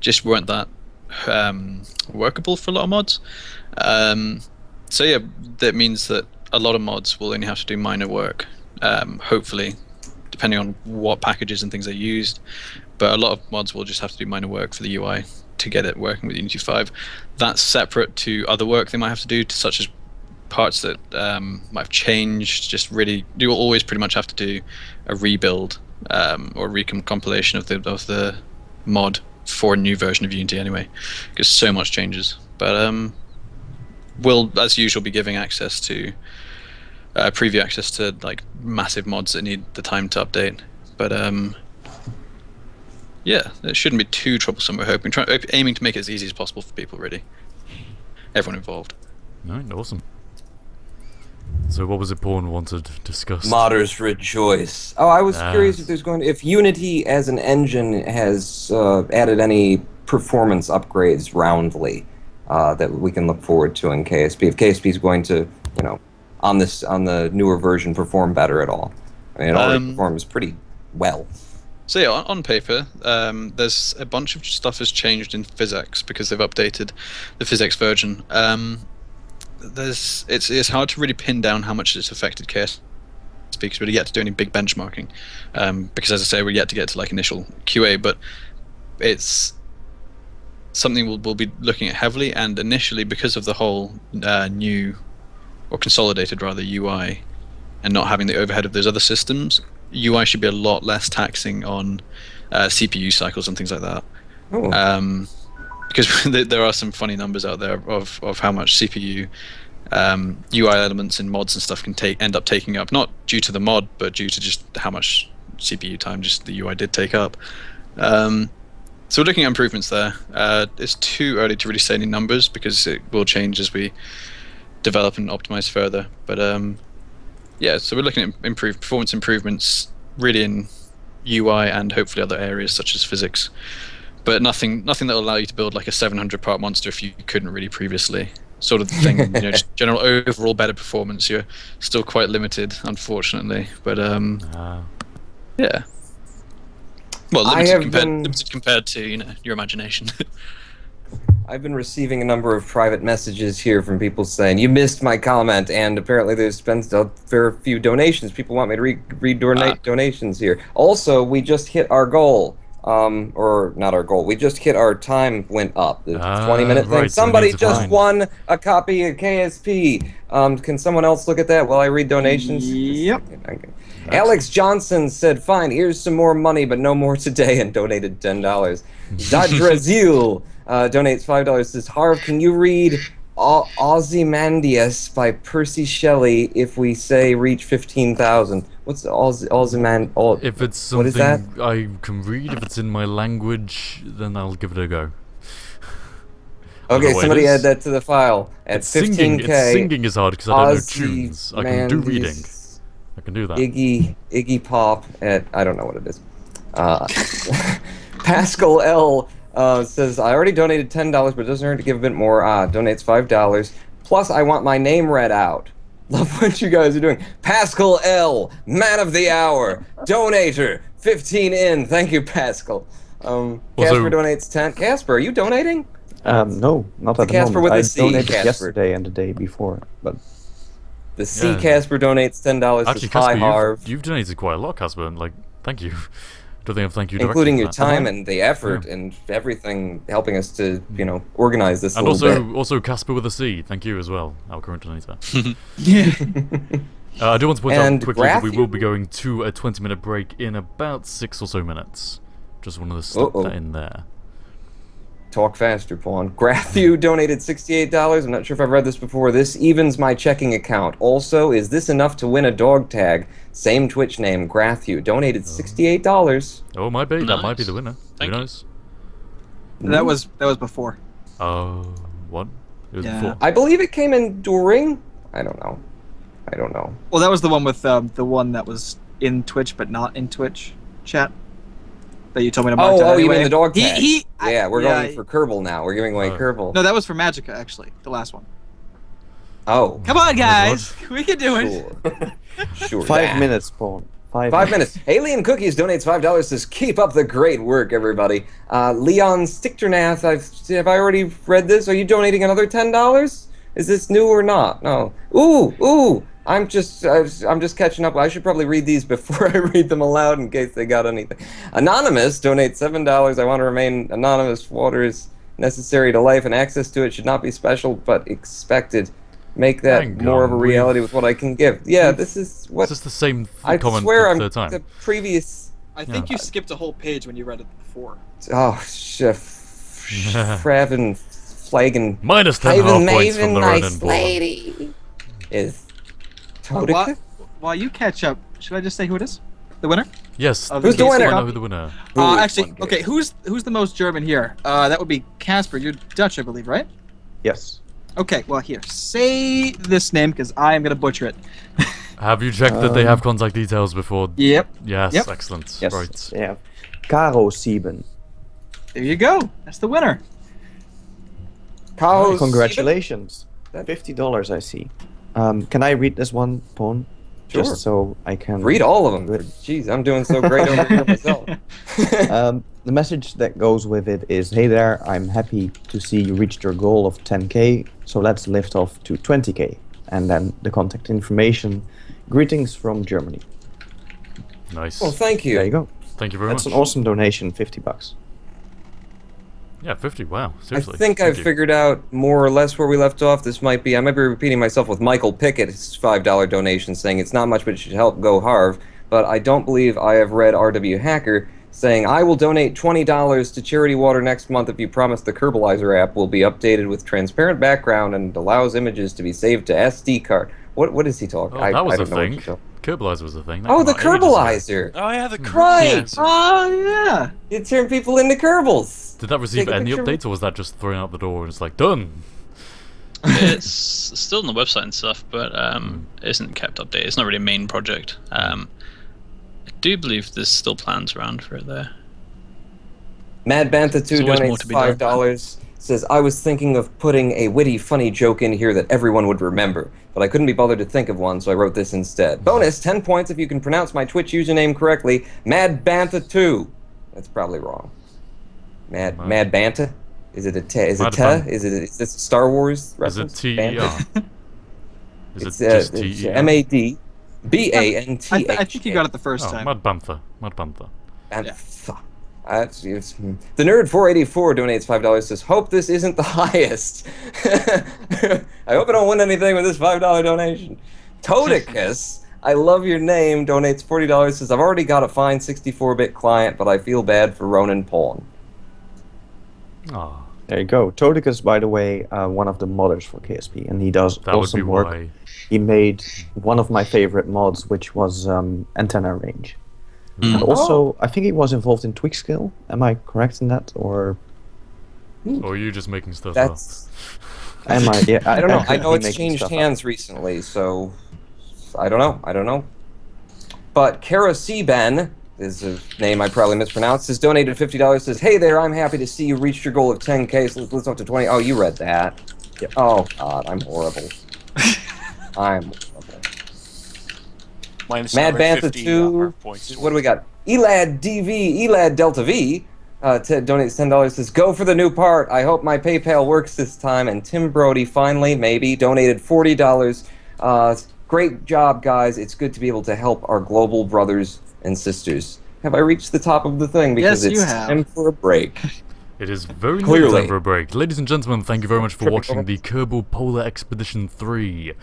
just weren't that workable for a lot of mods. So yeah, that means that a lot of mods will only have to do minor work, hopefully, depending on what packages and things they used. But a lot of mods will just have to do minor work for the UI to get it working with Unity 5. That's separate to other work they might have to do, such as parts that might have changed. Just really, you'll always pretty much have to do a rebuild or recompilation of the mod for a new version of Unity anyway, because so much changes. But we'll, as usual, be giving access to preview access to like massive mods that need the time to update. But yeah, it shouldn't be too troublesome. We're aiming to make it as easy as possible for people, really, everyone involved. Right, awesome. So what was it Pawn wanted discussed? Modders rejoice. Oh, I was curious if Unity as an engine has added any performance upgrades roundly that we can look forward to in KSP. If KSP is going to, on the newer version, perform better at all. I mean, it already performs pretty well. So yeah, on paper, there's a bunch of stuff has changed in physics because they've updated the physics version. It's hard to really pin down how much it's affected KSP because we're yet to do any big benchmarking. Because as I say, we're yet to get to like initial QA, but it's something we'll be looking at heavily. And initially, because of the whole new or consolidated rather UI, and not having the overhead of those other systems, UI should be a lot less taxing on CPU cycles and things like that. Because there are some funny numbers out there of how much CPU UI elements in mods and stuff can end up taking up, not due to the mod, but due to just how much CPU time just the UI did take up. So we're looking at improvements there. It's too early to really say any numbers because it will change as we develop and optimize further. But yeah, so we're looking at performance improvements really in UI and hopefully other areas such as physics. But nothing that will allow you to build like a 700 part monster if you couldn't really previously, sort of thing. Just general overall better performance. You're still quite limited, unfortunately. But yeah. Well, limited compared to your imagination. I've been receiving a number of private messages here from people saying, you missed my comment, and apparently there's been a fair few donations. People want me to read donations here. Also, we just hit our goal. Or not our goal. We just hit our time went up. The 20-minute thing. Right, Somebody so just won a copy of KSP. Can someone else look at that while I read donations? Yep. Alex Johnson said, fine, here's some more money, but no more today, and donated $10. Dadrazil donates $5. Says, Harv, can you read Ozymandias by Percy Shelley if we say reach 15,000? What's Ozymandias? If it's something what is that? I can read, if it's in my language, then I'll give it a go. Okay, somebody add that to the file. At 15K. Singing is hard because I don't know tunes. I can do reading. I can do that. Iggy Pop at, I don't know what it is. Pascal L says, I already donated $10, but it doesn't hurt to give a bit more. Donates $5. Plus, I want my name read out. Love what you guys are doing. Pascal L, man of the hour, donator, 15 in. Thank you, Pascal. Casper donates 10. Casper, are you donating? No, not at the Casper moment. with I a C, donated Casper. Yesterday and the day before, but The C Casper donates $10. Actually, Says, hi, Casper, Harv. you've donated quite a lot, Casper, and like, thank you. Don't think I've thanked you directly Including for your that. time and the effort and everything, helping us to, organize this a little bit. Also Casper with a C, thank you as well, our current donator. Yeah. I do want to point out quickly that we Graph- will be going to a 20-minute break in about 6 or so minutes. Just wanted to slip that in there. Talk faster, Pawn. Graphew donated $68. I'm not sure if I've read this before. This evens my checking account. Also, is this enough to win a dog tag? Same Twitch name, Graphew. Donated $68. Oh, it might be. That might be Nice. the winner. Thank Who you. knows? That was before. Oh, what? It was Yeah. before. I believe it came in during. I don't know. Well, that was the one with the one that was in Twitch but not in Twitch chat. That you told me to mark down You anyway. mean the dog tag? We're yeah, going for Kerbal now. We're giving away Kerbal. No, that was for Magica, actually. The last one. Oh. Come on, guys! We can do it! Sure. 5 minutes, Paul. 5 minutes. Alien Cookies donates $5. Says, keep up the great work, everybody. Leon Stichternath, have I already read this? Are you donating another $10? Is this new or not? No. Ooh. I'm just catching up. I should probably read these before I read them aloud in case they got anything. Anonymous donates $7. I want to remain anonymous. Water is necessary to life, and access to it should not be special but expected. Make that Hang more of a on, reality with what I can give. Yeah, this is what. Is this the same I comment swear for I'm the third time? the previous. I think you skipped a whole page when you read it before. Oh, Fraven, Flagon. Minus 10 half points from the nice Ronin lady. Is While, while you catch up, should I just say who it is? The winner? Yes. Who's the winner? I know who the winner. Actually, okay, who's the most German here? That would be Casper. You're Dutch, I believe, right? Yes. Okay, well here, say this name because I am gonna butcher it. Have you checked that they have contact details before? Yep. Yes, Yep. excellent. Yes. Right. Yeah. Caro Sieben. There you go. That's the winner. Cows. Congratulations. That- $50 I see. Can I read this one, Pawn? Sure. Just so I can Read all of them. Good. Jeez, I'm doing so great over here myself. The message that goes with it is, hey there, I'm happy to see you reached your goal of 10k, so let's lift off to 20k. And then the contact information, greetings from Germany. Nice. Well, thank you. There you go. Thank you very That's much. an awesome donation, $50. Yeah, 50. Wow. Seriously. I think Thank I've you. figured out more or less where we left off. I might be repeating myself with Michael Pickett's $5 donation saying it's not much, but it should help Go Harv. But I don't believe I have read RW Hacker saying, I will donate $20 to Charity Water next month if you promise the Kerbalizer app will be updated with transparent background and allows images to be saved to SD card. What is he talking? Oh, that was I a don't know what thing. you're talking- Kerbalizer was a thing. That Oh, came the out ages ago. Kerbalizer! Oh yeah, the Right! Oh yeah. You turn people into Kerbals! Did that receive Take a any picture of updates, or was that just thrown out the door and it's like, done? It's still on the website and stuff, but it isn't kept updated. It's not really a main project. I do believe there's still plans around for it there. Mad Bantha 2 There's always more donates to be done. $5. Says, I was thinking of putting a witty, funny joke in here that everyone would remember, but I couldn't be bothered to think of one, so I wrote this instead. Bonus, 10 points if you can pronounce my Twitch username correctly, Mad Bantha 2. That's probably wrong. Mad Bantha? Is it a te? Is it Mad te? Ban- Is this a Star Wars Is it reference? TER? Bantha? Is It's, it just it's TER? MADBANTH. I think you got it the first Oh, time. Mad Bantha. Mad Bantha. Bantha. The Nerd 484 donates $5. Says, hope this isn't the highest. I hope I don't win anything with this $5 donation. Todicus, I love your name, donates $40. Says, I've already got a fine 64-bit client, but I feel bad for Ronan Pawn. Oh, There you go. Todicus, by the way, one of the modders for KSP, and he does that would be awesome work. why. He made one of my favorite mods, which was antenna range. And also, I think he was involved in Twixkill. Am I correct in that, or Or are you just making stuff up? That's... am I? Yeah, I don't know. could I know be it's making changed stuff up. hands recently, so I don't know. But Kara Seaben is a name I probably mispronounced. Has donated $50. Says, "Hey there, I'm happy to see you reached your goal of 10K. So let's up to 20." Oh, you read that. Yep. Oh God, I'm horrible. I'm horrible. Minus Mad another Bantha 50 2. mark points. What do we got? Elad DV, Elad Delta V. Donates $10. Says, "Go for the new part. I hope my PayPal works this time." And Tim Brody finally, maybe, donated $40. Great job, guys. It's good to be able to help our global brothers and sisters. Have I reached the top of the thing? Because Yes, you it's have. time for a break. It is very Clearly. nearly time for a break. Ladies and gentlemen, thank you very much for Triple watching the Kerbal Polar Expedition 3.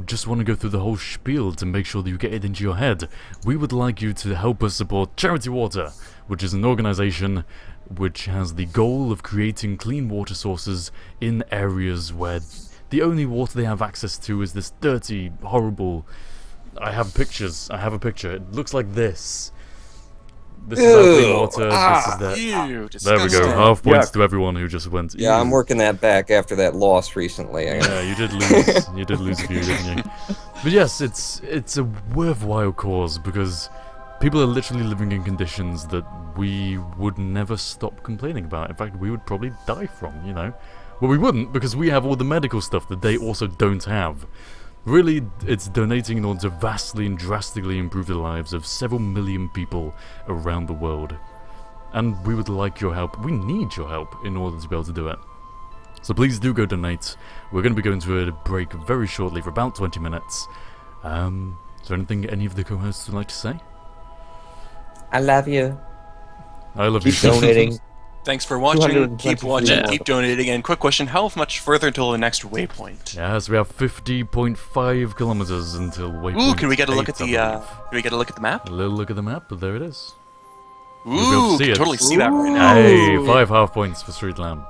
Just want to go through the whole spiel to make sure that you get it into your head. We would like you to help us support Charity Water, which is an organization which has the goal of creating clean water sources in areas where the only water they have access to is this dirty, horrible... I have pictures. I have a picture. It looks like this. This is our clean water. This is that. Ew, There we disgusting. go. Half points Yuck. to everyone who just went. Yeah, I'm "Ew." working that back after that loss recently. Yeah, you did lose. You did lose a few, didn't you? But yes, it's a worthwhile cause because people are literally living in conditions that we would never stop complaining about. In fact, we would probably die from. You know, well, we wouldn't because we have all the medical stuff that they also don't have. Really, it's donating in order to vastly and drastically improve the lives of several million people around the world. And we would like your help. We need your help in order to be able to do it. So please do go donate. We're going to be going to a break very shortly for about 20 minutes. Is there anything any of the co-hosts would like to say? I love you. I love you. Keep donating. Thanks for watching. Keep 223 watching. more. Keep donating. And quick question: how much further until the next waypoint? Yes, we have 50.5 kilometers until waypoint. Ooh, can we get a look 8, at the? I believe. Can we get a look at the map? A little look at the map, but there it is. be able to Ooh, see can it. totally see that right now. Hey, 5 half points for Street Lamp.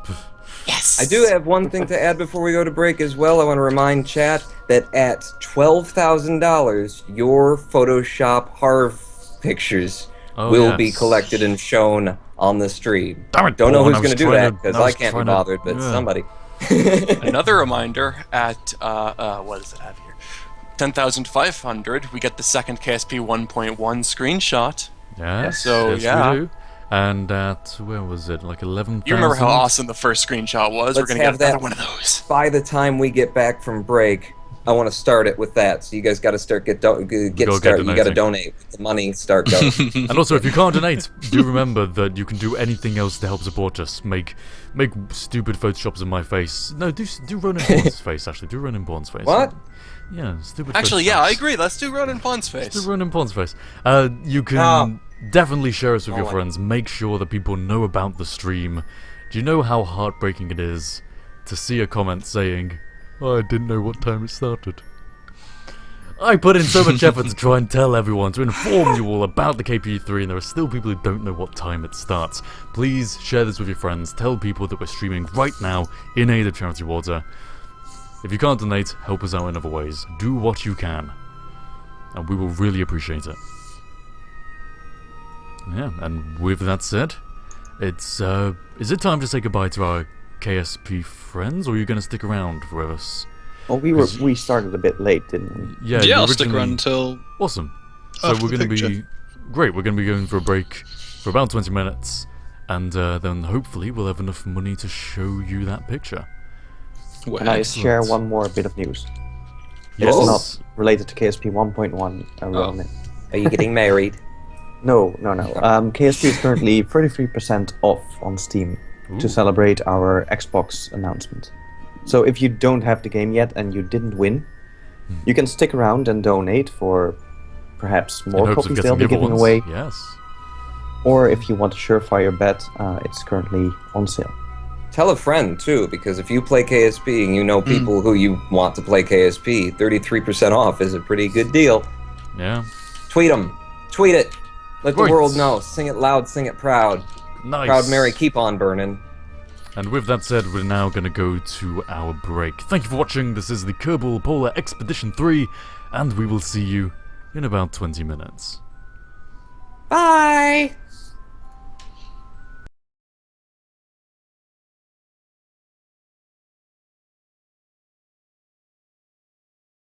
Yes. I do have one thing to add before we go to break as well. I want to remind chat that at $12,000, your Photoshop Harv pictures will be yes. collected and shown on the stream. Damn it, Don't know Paul, who's I was going to do trying that to- because I I was can't be trying to- bothered, but yeah. somebody. Another reminder at what does it have here? 10,500. We get the second KSP 1.1 screenshot. Yes. So, yes, yeah. we do. And at where was it? Like 11,000. You remember how awesome the first screenshot was? Let's We're gonna have get another that. one of those. By the time we get back from break, I want to start it with that. So you guys got to start get started. You got to donate with the money. Start going. And also, if you can't donate, do remember that you can do anything else to help support us. Make stupid photoshops of my face. No, do Ronan Bourne's face. Actually, do Ronan Bourne's face. What? Yeah, stupid. Actually, photoshops. yeah, I agree. Let's do Ronan Pond's face. Do Ronan Bourne's face. You can definitely share us with your friends. Make sure that people know about the stream. Do you know how heartbreaking it is to see a comment saying, "Oh, I didn't know what time it started"? I put in so much effort to try and tell everyone, to inform you all about the KPE3, and there are still people who don't know what time it starts. Please share this with your friends. Tell people that we're streaming right now in aid of Charity Water. If you can't donate, help us out in other ways. Do what you can, and we will really appreciate it. Yeah, and with that said, it's is it time to say goodbye to our KSP friends, or are you going to stick around with us? Well, we started a bit late, didn't we? Yeah, Yeah, I'll stick around until. Awesome. So after we're the going to be picture. great. We're going to be going for a break for about 20 minutes, and then hopefully we'll have enough money to show you that picture. Well, Can I Excellent. share one more bit of news? Yes. It's not related to KSP 1.1. Ronan. Are you getting married? No. KSP is currently 33% off on Steam to Ooh. celebrate our Xbox announcement. So if you don't have the game yet and you didn't win, you can stick around and donate for perhaps In more hopes of copies getting they'll be the other giving ones. away. Yes. Or if you want a surefire bet, it's currently on sale. Tell a friend too, because if you play KSP and you know people who you want to play KSP, 33% off is a pretty good deal. Yeah. Tweet them. Tweet it. Let the Right. world know. Sing it loud, sing it proud. Nice. Proud Mary, keep on burning. And with that said, we're now going to go to our break. Thank you for watching. This is the Kerbal Polar Expedition 3, and we will see you in about 20 minutes. Bye!